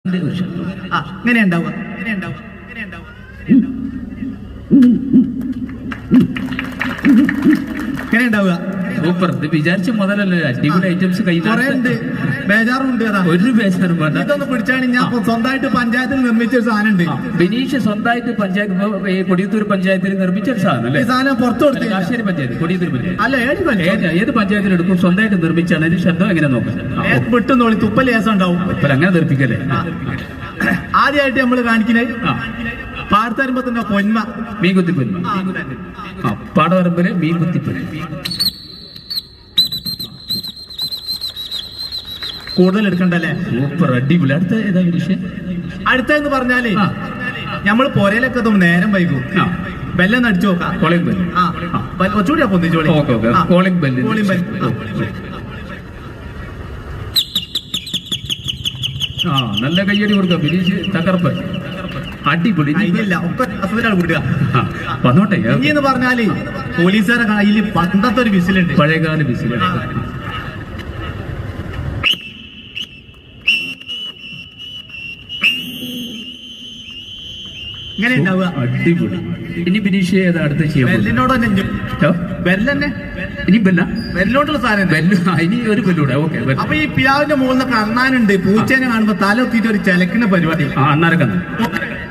ഇങ്ങനെ ഉണ്ടാവുക സൂപ്പർ. ഇത് വിചാരിച്ച മുതലല്ലേ അടിപൊളി ഐറ്റംസ് കൈമാറുണ്ട്. ബേജാറുണ്ട്. ഒരു ബേജാറും വേണ്ട. ഇതൊന്ന് പിടിച്ചാണ് ഞാൻ സ്വന്തമായിട്ട് പഞ്ചായത്തിൽ നിർമ്മിച്ച ഒരു സാധനം ഉണ്ട്. ബിനീഷ് സ്വന്തമായിട്ട് പഞ്ചായത്ത് കൊടിയത്തൂർ പഞ്ചായത്തിൽ നിർമ്മിച്ച ഒരു സാധനം അല്ലേ? ഈ സാധനം പുറത്തു കൊടുത്തു. കാശ്മീരി പഞ്ചായത്ത്, കൊടിയത്തൂർ പഞ്ചായത്ത് അല്ല, ഏത് പഞ്ചായത്തിലെടുക്കും സ്വന്തമായിട്ട് നിർമ്മിച്ചാണ്. അതിന് ശബ്ദം എങ്ങനെ നോക്കാം? വിട്ടുന്നോളി, തുപ്പൽ ലേസം ഉണ്ടാവും. അങ്ങനെ നിർമ്മിക്കല്ലേ? ആദ്യമായിട്ട് നമ്മൾ കാണിക്കുന്നത് പാടത്തരുമ്പത്തിന്റെ പൊന്മ, മീൻകുത്തി പൊന്മ. പാടവരമ്പില് മീൻകുത്തി പൊന്മ കൂടുതൽ എടുക്കണ്ടല്ലേ? സൂപ്പർ, അടിപൊളി. അടുത്ത ഏതാ വിഷയം? അടുത്തെന്ന് പറഞ്ഞാല് നമ്മൾ പൊരയിലൊക്കെ നേരം വൈകും. ബെല്ലൊന്ന് അടിച്ചു നോക്കാം. Calling bell. ഒച്ചുകൂടിയാ പൊന്നിച്ചോളി. Calling bell. നല്ല കയ്യടി കൊടുക്കാം. ബിനീഷ് തകർപ്പ്, അടിപൊളി. ഇല്ല, ഒക്കെ കൊടുക്കുക. വന്നോട്ടെ. ഇനി എന്ന് പറഞ്ഞാല് പോലീസുകാരെ കയ്യിൽ പണ്ടത്തെ ഒരു വിസിലുണ്ട്, പഴയകാല വിസിലുണ്ട്. ഇങ്ങനെ ഉണ്ടാവുക. അടിപൊളി. ഇനി ബിനീഷ് ഏതാ അടുത്ത് ചെയ്യാം? ബെല്ലിനോട് തന്നെ ബെല്ലന്നെ. ഇനി ബെല്ല, ബെല്ലിനോട്ടുള്ള സാധനം. ഇനി ഒരു ബെല്ലൂടെ. ഓക്കെ. അപ്പൊ ഈ പിയാവിന്റെ മുകളിൽ നിന്നൊക്കെ അണ്ണാനുണ്ട്. പൂച്ചേനെ കാണുമ്പോ തല ഒത്തിയിട്ട് ഒരു ചിലക്കുന്ന പരിപാടി. അണ്ണാരക്കണ്ണൻ.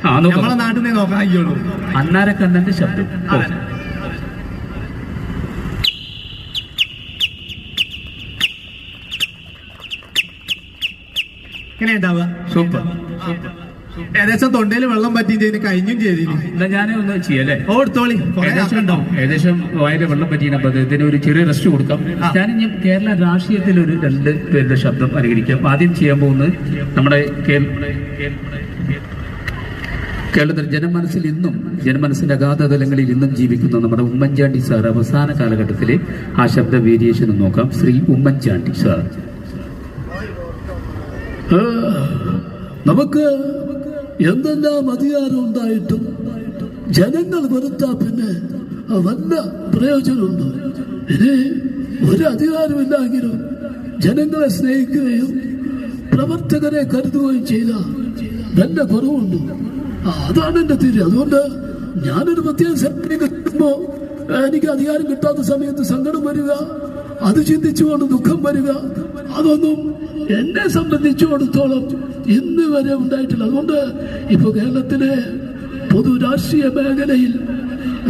നമ്മളെ നാട്ടിൽ നിന്ന് നോക്കാൻ കഴിയുള്ളൂ. അണ്ണാരക്കണ്ണന്റെ ശബ്ദം. ഇങ്ങനെ ഉണ്ടാവുക. സൂപ്പർ. ഏകദേശം തൊണ്ടയിൽ വെള്ളം പറ്റിയും ചെയ്ത് കഴിഞ്ഞും ചെയ്തിരുന്നു. ഞാൻ ഒന്ന് ചെയ്യല്ലേ? ഓടുത്തോളി. ഏകദേശം വായിലെ വെള്ളം പറ്റിയപ്പോ ഇതിന് ഒരു ചെറിയ റെസ്റ്റ് കൊടുക്കാം. ഞാനിനി കേരള രാഷ്ട്രീയത്തിൽ ഒരു 2 പേരുടെ ശബ്ദം അനുകരിക്കാം. ആദ്യം ചെയ്യാൻ പോകുന്നത് നമ്മുടെ കേരളത്തിൽ ജനമനസ്സിന്റെ അഗാധതലങ്ങളിൽ ഇന്നും ജീവിക്കുന്ന നമ്മുടെ ഉമ്മൻചാണ്ടി സാർ അവസാന കാലഘട്ടത്തിലെ ആ ശബ്ദ വേരിയേഷൻ നോക്കാം. ശ്രീ ഉമ്മൻചാണ്ടി സാർ. നമുക്ക് എന്തെല്ലാം അധികാരം ഉണ്ടായിട്ടും ജനങ്ങൾ വെറുത്താ പിന്നെ വല്ല പ്രയോജനമുണ്ടോ? ഇനി ഒരു അധികാരമില്ലെങ്കിലും ജനങ്ങളെ സ്നേഹിക്കുകയും പ്രവർത്തകരെ കരുതുകയും ചെയ്ത വല്ല കുറവുണ്ട്. അതാണ് എന്റെ തിരി. അതുകൊണ്ട് ഞാനൊരു പ്രത്യേക സമയം കിട്ടുമ്പോ എനിക്ക് അധികാരം കിട്ടാത്ത സമയത്ത് സങ്കടം വരിക, അത് ചിന്തിച്ചുകൊണ്ട് ദുഃഖം വരിക, അതൊന്നും എന്നെ സംബന്ധിച്ചിടത്തോളം ഇന്ന് വരെ ഉണ്ടായിട്ടില്ല. അതുകൊണ്ട് ഇപ്പൊ കേരളത്തിലെ പൊതു രാഷ്ട്രീയ മേഖലയിൽ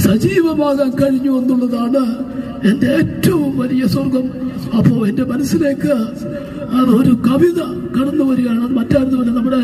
സജീവമാകാൻ കഴിഞ്ഞു എന്നുള്ളതാണ് എന്റെ ഏറ്റവും വലിയ സ്വർഗം. അപ്പോ എന്റെ മനസ്സിലേക്ക് അതൊരു കവിത കടന്നു വരികയാണ്. മറ്റാരുന്നുമല്ല, നമ്മുടെ